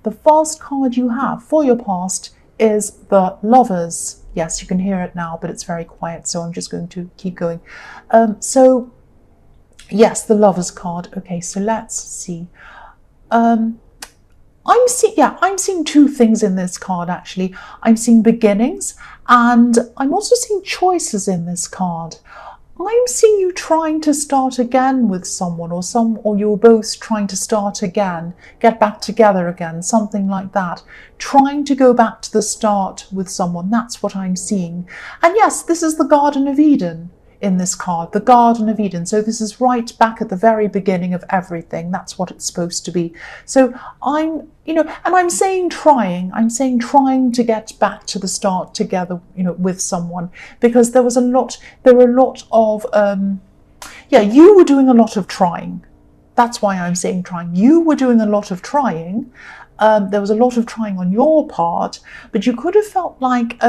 The first card you have for your past is the Lovers. Yes, you can hear it now, but it's very quiet, so I'm just going to keep going. So, yes, the Lovers card. Okay, so let's see. I'm seeing two things in this card, actually. I'm seeing beginnings, and I'm also seeing choices in this card. I'm seeing you trying to start again with someone, or you're both trying to start again, get back together again, something like that. Trying to go back to the start with someone, that's what I'm seeing. And yes, this is the Garden of Eden in this card, the Garden of Eden. So this is right back at the very beginning of everything. That's what it's supposed to be. So I'm saying trying to get back to the start together, with someone, because there were a lot of, you were doing a lot of trying. That's why I'm saying trying. You were doing a lot of trying. There was a lot of trying on your part, but you could have felt like,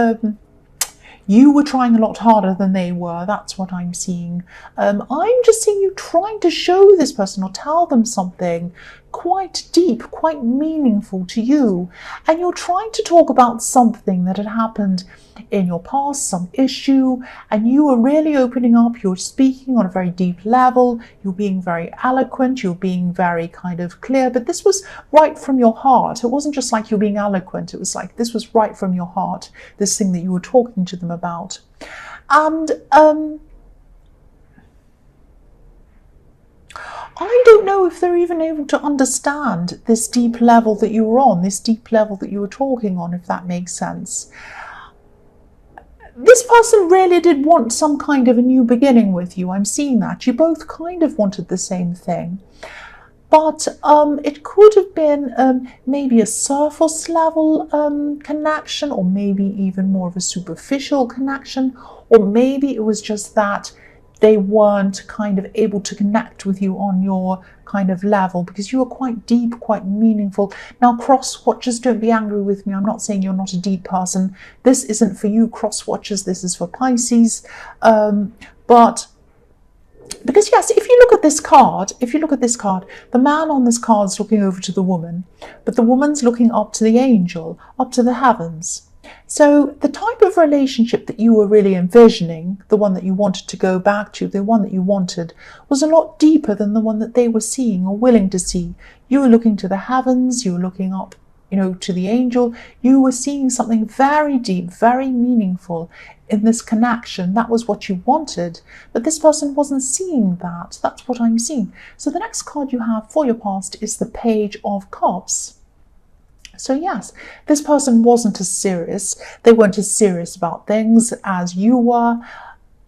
you were trying a lot harder than they were. That's what I'm seeing. I'm just seeing you trying to show this person or tell them something quite deep, quite meaningful to you. And you're trying to talk about something that had happened in your past, some issue, and you were really opening up. You're speaking on a very deep level. You're being very eloquent. You're being very kind of clear. But this was right from your heart. It wasn't just like you're being eloquent. It was like this was right from your heart, this thing that you were talking to them about. And I don't know if they're even able to understand this deep level that you were on, this deep level that you were talking on, if that makes sense. This person really did want some kind of a new beginning with you. I'm seeing that. You both kind of wanted the same thing. But it could have been maybe a surface level connection, or maybe even more of a superficial connection, or maybe it was just that they weren't kind of able to connect with you on your kind of level, because you were quite deep, quite meaningful. Now, cross-watchers, don't be angry with me. I'm not saying you're not a deep person. This isn't for you, cross-watchers. This is for Pisces. But because yes, if you look at this card, the man on this card is looking over to the woman, but the woman's looking up to the angel, up to the heavens. So the type of relationship that you were really envisioning, the one that you wanted to go back to, the one that you wanted, was a lot deeper than the one that they were seeing or willing to see. You were looking to the heavens, you were looking up, to the angel. You were seeing something very deep, very meaningful in this connection. That was what you wanted, but this person wasn't seeing that. That's what I'm seeing. So the next card you have for your past is the Page of Cups. So yes, this person wasn't as serious. They weren't as serious about things as you were.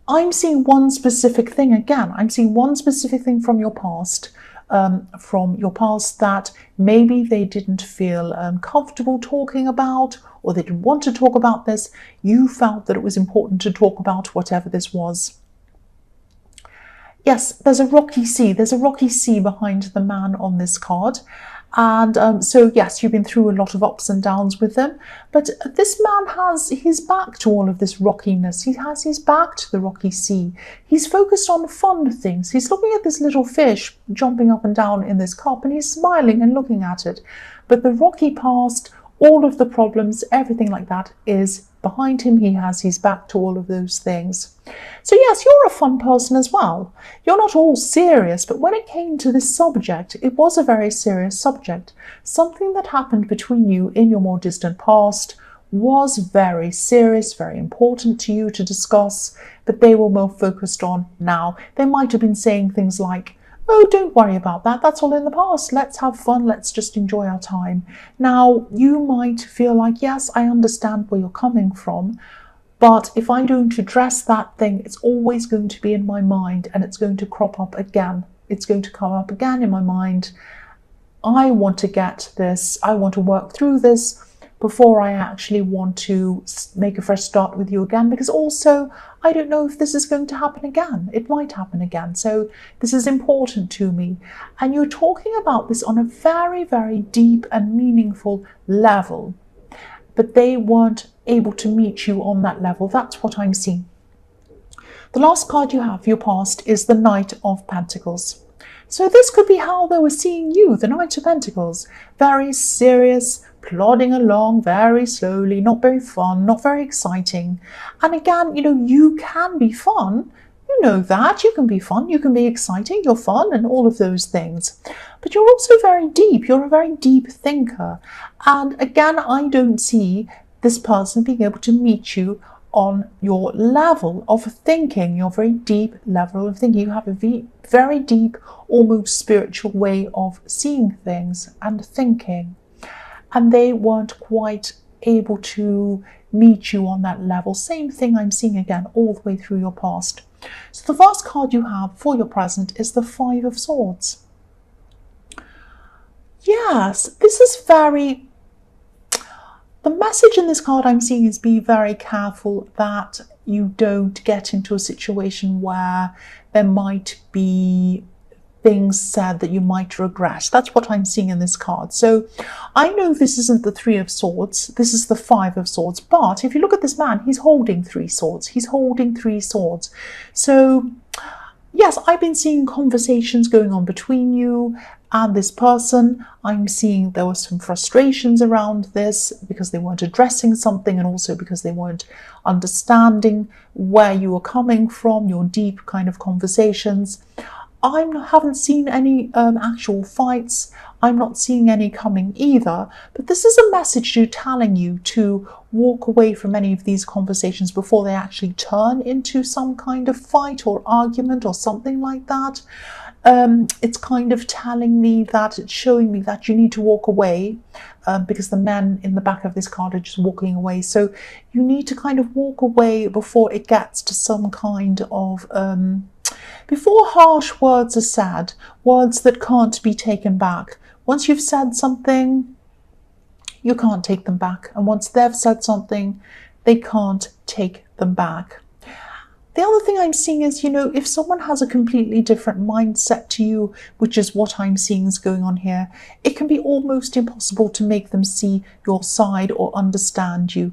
I'm seeing one specific thing again. I'm seeing one specific thing from your past, that maybe they didn't feel comfortable talking about, or they didn't want to talk about this. You felt that it was important to talk about whatever this was. Yes, there's a rocky sea. There's a rocky sea behind the man on this card. And so, yes, you've been through a lot of ups and downs with them. But this man has his back to all of this rockiness. He has his back to the rocky sea. He's focused on fun things. He's looking at this little fish jumping up and down in this cup, and he's smiling and looking at it. But the rocky past, all of the problems, everything like that is behind him. He has his back to all of those things. So yes, you're a fun person as well. You're not all serious, but when it came to this subject, it was a very serious subject. Something that happened between you in your more distant past was very serious, very important to you to discuss, but they were more focused on now. They might have been saying things like, oh, don't worry about that. That's all in the past. Let's have fun. Let's just enjoy our time. Now, you might feel like, yes, I understand where you're coming from, but if I don't address that thing, it's always going to be in my mind, and it's going to crop up again. It's going to come up again in my mind. I want to get this. I want to work through this before I actually want to make a fresh start with you again, because also I don't know if this is going to happen again. It might happen again. So this is important to me. And you're talking about this on a very, very deep and meaningful level, but they weren't able to meet you on that level. That's what I'm seeing. The last card you have for your past is the Knight of Pentacles. So this could be how they were seeing you, the Knight of Pentacles. Very serious, plodding along very slowly, not very fun, not very exciting. And again, you can be fun. You know that. You can be fun, you can be exciting, you're fun, and all of those things. But you're also very deep. You're a very deep thinker. And again, I don't see this person being able to meet you on your level of thinking, your very deep level of thinking. You have a very deep, almost spiritual way of seeing things and thinking. And they weren't quite able to meet you on that level. Same thing I'm seeing again all the way through your past. So the first card you have for your present is the Five of Swords. Yes, this is very... The message in this card I'm seeing is be very careful that you don't get into a situation where there might be things said that you might regret. That's what I'm seeing in this card. So I know this isn't the Three of Swords, this is the Five of Swords, but if you look at this man, he's holding three swords. He's holding three swords. So yes, I've been seeing conversations going on between you and this person. I'm seeing there were some frustrations around this because they weren't addressing something, and also because they weren't understanding where you were coming from, your deep kind of conversations. I haven't seen any actual fights. I'm not seeing any coming either. But this is a message telling you to walk away from any of these conversations before they actually turn into some kind of fight or argument or something like that. It's kind of telling me that, it's showing me that you need to walk away because the men in the back of this card are just walking away. So you need to kind of walk away before it gets to some kind of... before harsh words are said, words that can't be taken back. Once you've said something, you can't take them back. And once they've said something, they can't take them back. The other thing I'm seeing is, if someone has a completely different mindset to you, which is what I'm seeing is going on here, it can be almost impossible to make them see your side or understand you.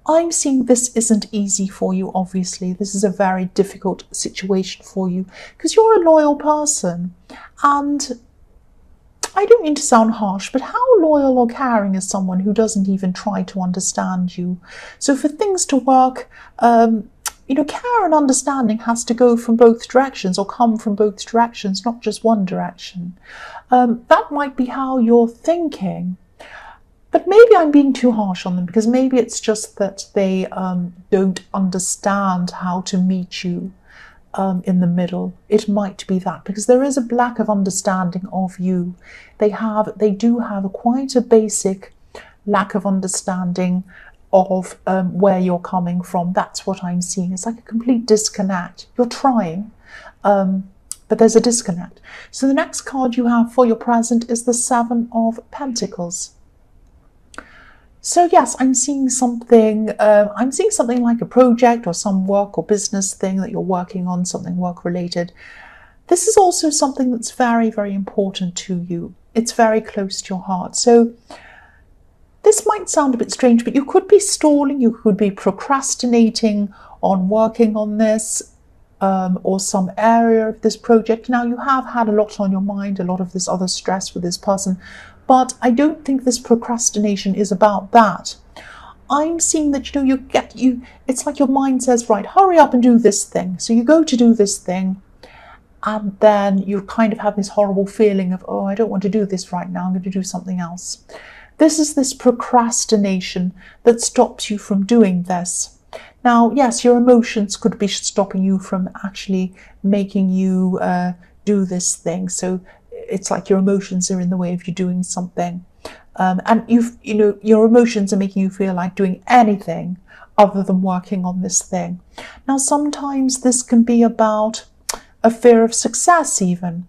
I'm seeing this isn't easy for you, obviously. This is a very difficult situation for you because you're a loyal person. And I don't mean to sound harsh, but how loyal or caring is someone who doesn't even try to understand you? So for things to work, care and understanding has to go from both directions or come from both directions, not just one direction. That might be how you're thinking. But maybe I'm being too harsh on them, because maybe it's just that they don't understand how to meet you in the middle. It might be that, because there is a lack of understanding of you. They do have quite a basic lack of understanding of where you're coming from. That's what I'm seeing. It's like a complete disconnect. You're trying, but there's a disconnect. So the next card you have for your present is the Seven of Pentacles. So yes, I'm seeing something like a project or some work or business thing that you're working on, something work related. This is also something that's very, very important to you. It's very close to your heart. So this might sound a bit strange, but you could be stalling, you could be procrastinating on working on this or some area of this project. Now, you have had a lot on your mind, a lot of this other stress with this person, but I don't think this procrastination is about that. I'm seeing that, it's like your mind says, right, hurry up and do this thing. So you go to do this thing, and then you kind of have this horrible feeling of, oh, I don't want to do this right now, I'm going to do something else. This is this procrastination that stops you from doing this. Now, yes, your emotions could be stopping you from actually making you do this thing. So it's like your emotions are in the way of you doing something. And your emotions are making you feel like doing anything other than working on this thing. Now, sometimes this can be about a fear of success even.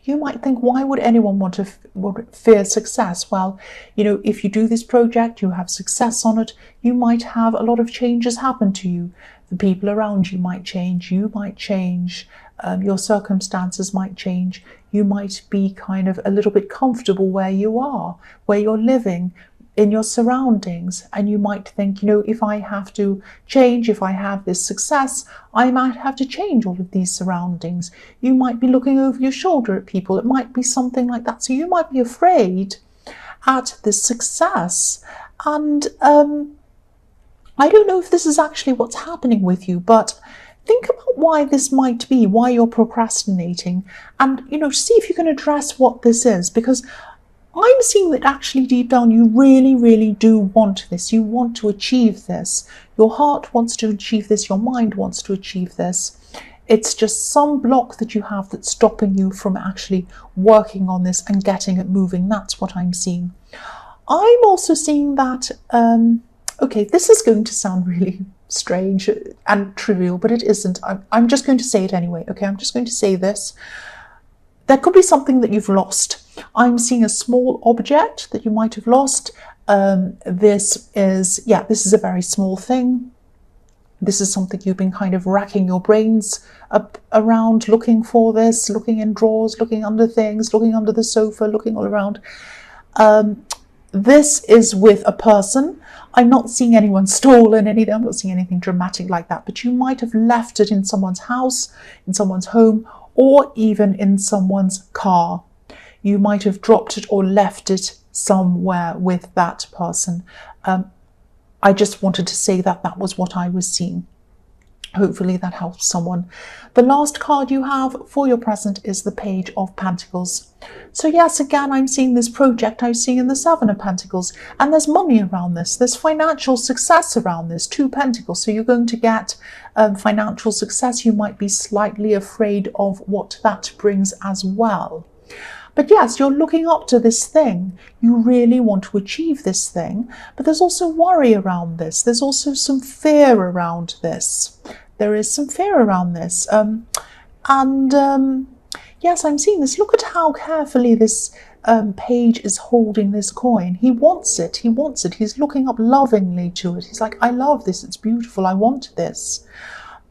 You might think, why would anyone want to fear success? Well, if you do this project, you have success on it, you might have a lot of changes happen to you. The people around you might change, you might change, your circumstances might change. You might be kind of a little bit comfortable where you are, where you're living. in your surroundings, and you might think, you know, if I have to change, if I have this success, I might have to change all of these surroundings. You might be looking over your shoulder at people. It might be something like that. So you might be afraid at this success. And I don't know if this is actually what's happening with you, but think about why this might be, why you're procrastinating, and, you know, see if you can address what this is, because I'm seeing that actually deep down you really, really do want this. You want to achieve this. Your heart wants to achieve this. Your mind wants to achieve this. It's just some block that you have that's stopping you from actually working on this and getting it moving. That's what I'm seeing. I'm also seeing that, okay, this is going to sound really strange and trivial, but it isn't. I'm just going to say it anyway. Okay, I'm just going to say this. There could be something that you've lost. I'm seeing a small object that you might have lost. This is a very small thing. This is something you've been kind of racking your brains up around, looking for this, looking in drawers, looking under things, looking under the sofa, looking all around. This is with a person. I'm not seeing anyone stolen anything. I'm not seeing anything dramatic like that, but you might have left it in someone's house, in someone's home, or even in someone's car. You might have dropped it or left it somewhere with that person. I just wanted to say that that was what I was seeing. Hopefully that helps someone. The last card you have for your present is the Page of Pentacles. So yes, again, I'm seeing this project. I'm seeing the Seven of Pentacles, and there's money around this. There's financial success around this. Two Pentacles. So you're going to get financial success. You might be slightly afraid of what that brings as well. But yes, you're looking up to this thing. You really want to achieve this thing. But there's also worry around this. There's also some fear around this. There is some fear around this. Yes, I'm seeing this. Look at how carefully this page is holding this coin. He wants it. He wants it. He's looking up lovingly to it. He's like, I love this. It's beautiful. I want this.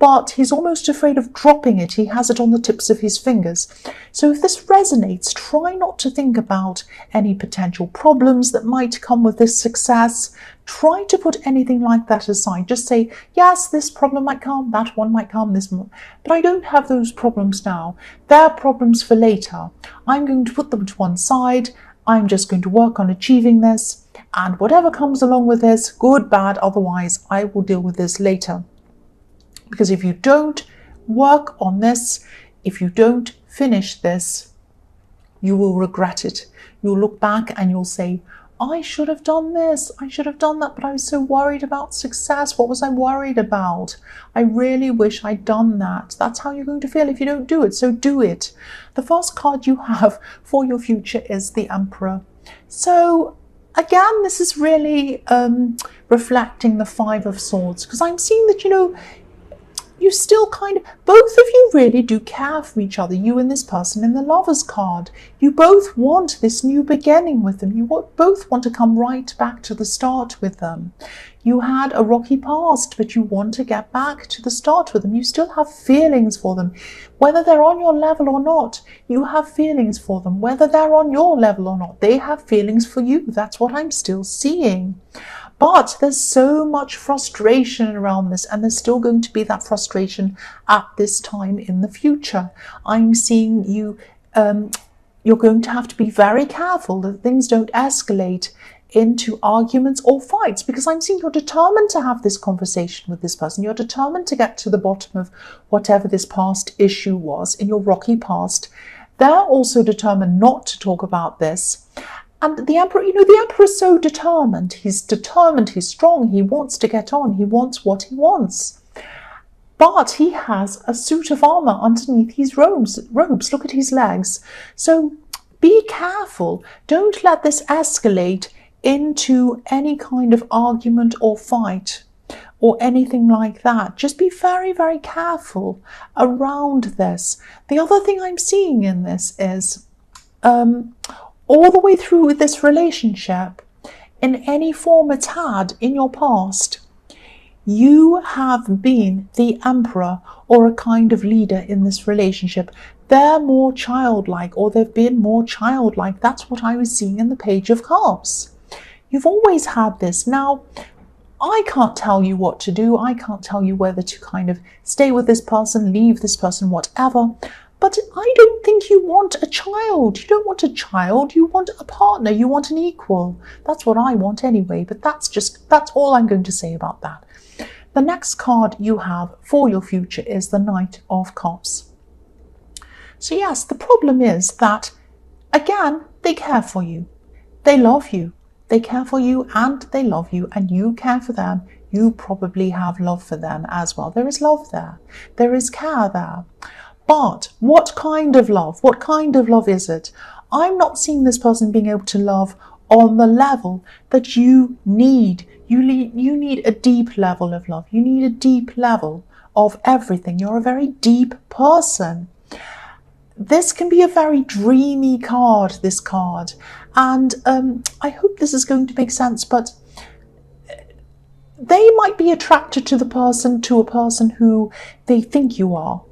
But he's almost afraid of dropping it. He has it on the tips of his fingers. So if this resonates, try not to think about any potential problems that might come with this success. Try to put anything like that aside. Just say, yes, this problem might come, that one might come, this one. But I don't have those problems now. They're problems for later. I'm going to put them to one side. I'm just going to work on achieving this. And whatever comes along with this, good, bad, otherwise, I will deal with this later. Because if you don't work on this, if you don't finish this, you will regret it. You'll look back and you'll say, I should have done this, I should have done that, but I was so worried about success. What was I worried about? I really wish I'd done that. That's how you're going to feel if you don't do it, so do it. The first card you have for your future is the Emperor. So again, this is really reflecting the Five of Swords, because I'm seeing that, you know, you still kind of, both of you really do care for each other, you and this person in the Lovers card. You both want this new beginning with them. You both want to come right back to the start with them. You had a rocky past, but you want to get back to the start with them. You still have feelings for them. Whether they're on your level or not, you have feelings for them. Whether they're on your level or not, they have feelings for you. That's what I'm still seeing. But there's so much frustration around this, and there's still going to be that frustration at this time in the future. I'm seeing you, you're going to have to be very careful that things don't escalate into arguments or fights, because I'm seeing you're determined to have this conversation with this person. You're determined to get to the bottom of whatever this past issue was in your rocky past. They're also determined not to talk about this. And the Emperor, you know, the Emperor is so determined. He's determined, he's strong, he wants to get on, he wants what he wants. But he has a suit of armour underneath his robes. Look at his legs. So be careful. Don't let this escalate into any kind of argument or fight or anything like that. Just be very, very careful around this. The other thing I'm seeing in this is all the way through with this relationship, in any form it's had in your past, you have been the Emperor or a kind of leader in this relationship. They're more childlike, or they've been more childlike. That's what I was seeing in the Page of Cups. You've always had this. Now, I can't tell you what to do. I can't tell you whether to kind of stay with this person, leave this person, whatever. But I don't think you want a child. You don't want a child. You want a partner. You want an equal. That's what I want anyway. But that's all I'm going to say about that. The next card you have for your future is the Knight of Cups. So yes, the problem is that, again, they care for you. They love you. They care for you and they love you, and you care for them. You probably have love for them as well. There is love there. There is care there. But what kind of love? What kind of love is it? I'm not seeing this person being able to love on the level that you need. You need a deep level of love. You need a deep level of everything. You're a very deep person. This can be a very dreamy card, this card. And I hope this is going to make sense, but they might be attracted to a person who they think you are.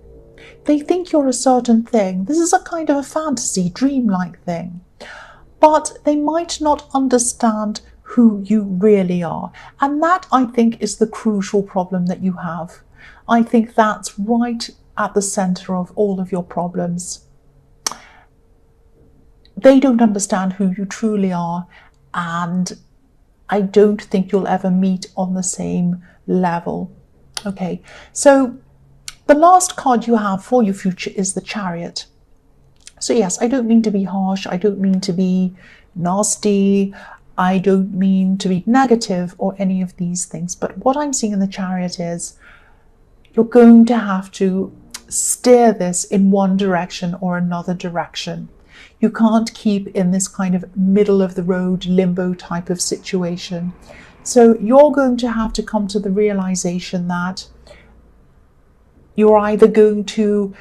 They think you're a certain thing. This is a kind of a fantasy, dreamlike thing. But they might not understand who you really are. And that, I think, is the crucial problem that you have. I think that's right at the center of all of your problems. They don't understand who you truly are, and I don't think you'll ever meet on the same level. Okay, so the last card you have for your future is the Chariot. So yes, I don't mean to be harsh, I don't mean to be nasty, I don't mean to be negative or any of these things, but what I'm seeing in the Chariot is you're going to have to steer this in one direction or another direction. You can't keep in this kind of middle of the road limbo type of situation. So you're going to have to come to the realization that you're either going to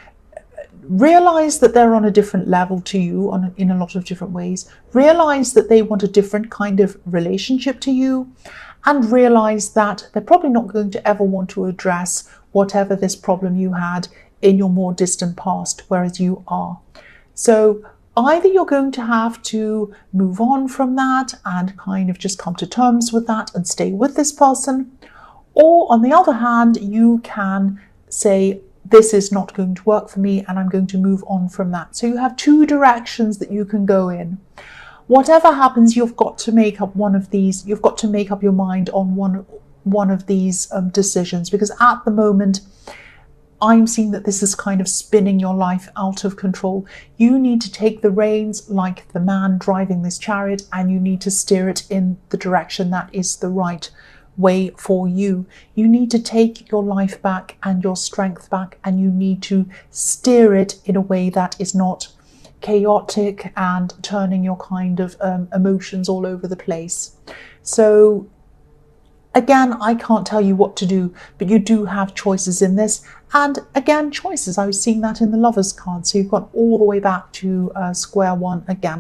realize that they're on a different level to you in a lot of different ways, realize that they want a different kind of relationship to you, and realize that they're probably not going to ever want to address whatever this problem you had in your more distant past, whereas you are. So either you're going to have to move on from that and kind of just come to terms with that and stay with this person, or on the other hand, you can say, this is not going to work for me and I'm going to move on from that. So you have two directions that you can go in. Whatever happens, you've got to make up one of these. You've got to make up your mind on one of these decisions, because at the moment, I'm seeing that this is kind of spinning your life out of control. You need to take the reins like the man driving this chariot, and you need to steer it in the direction that is the right way for you. You need to take your life back and your strength back, and you need to steer it in a way that is not chaotic and turning your kind of emotions all over the place. So again, I can't tell you what to do, but you do have choices in this. And again, choices, I was seeing that in the Lovers card. So you've gone all the way back to square one again.